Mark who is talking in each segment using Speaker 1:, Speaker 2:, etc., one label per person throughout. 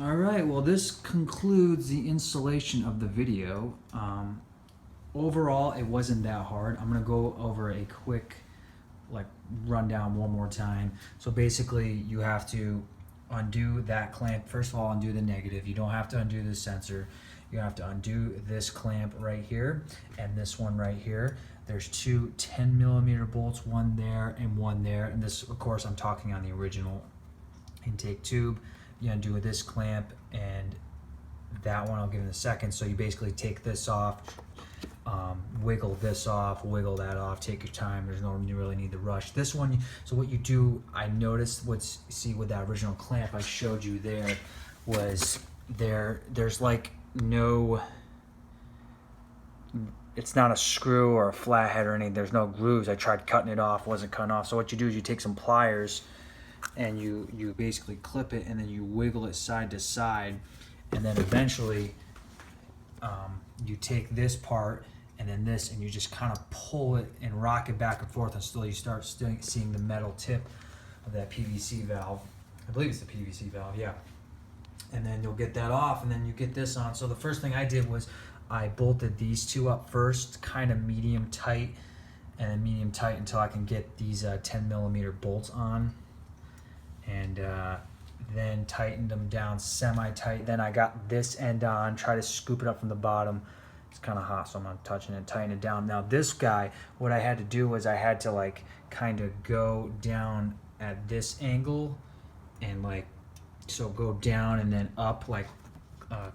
Speaker 1: All right, well, this concludes the installation of the video. Overall, it wasn't that hard. I'm gonna go over a quick rundown one more time. So basically, you have to undo that clamp. First of all, undo the negative. You don't have to undo the sensor. You have to undo this clamp right here and this one right here. There's two 10mm bolts, one there and one there. And this, of course, I'm talking on the original intake tube. You undo this clamp and that one I'll give in a second. So you basically take this off, wiggle this off, wiggle that off, take your time. There's no you really need to rush. This one, so what you do, I noticed see with that original clamp I showed you there was there's like no, it's not a screw or a flathead or anything. There's no grooves. I tried cutting it off, wasn't cutting off. So what you do is you take some pliers and you basically clip it and then you wiggle it side to side, and then eventually you take this part and then this and you just kind of pull it and rock it back and forth until you start seeing the metal tip of that PVC valve. I believe it's the PVC valve, yeah. And then you'll get that off and then you get this on. So the first thing I did was I bolted these two up first, kind of medium tight, and then medium tight until I can get these 10mm bolts on. And then tightened them down semi-tight. Then I got this end on, try to scoop it up from the bottom. It's kind of hot, so I'm not touching it, tighten it down. Now this guy, what I had to do was I had to like kind of go down at this angle and like, so go down and then up, like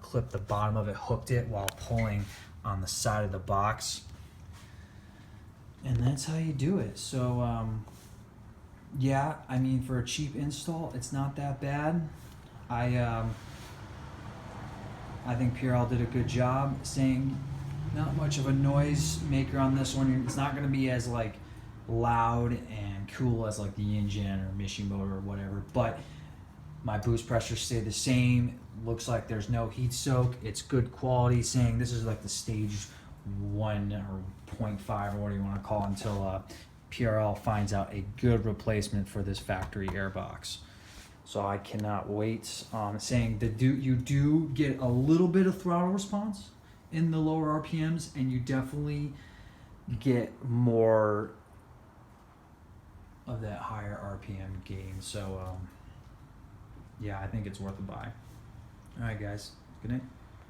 Speaker 1: clip the bottom of it, hooked it while pulling on the side of the box. And that's how you do it. So yeah, I mean, for a cheap install, it's not that bad. I think PRL did a good job saying not much of a noise maker on this one. It's not going to be as like loud and cool as like the engine or mission motor or whatever, but my boost pressure stayed the same. Looks like there's no heat soak. It's good quality, saying this is like the stage 1 or 0.5 or what do you want to call it, until PRL finds out a good replacement for this factory airbox. So I cannot wait. Saying that you do get a little bit of throttle response in the lower RPMs, and you definitely get more of that higher RPM gain. So yeah, I think it's worth a buy. All right, guys. Good night.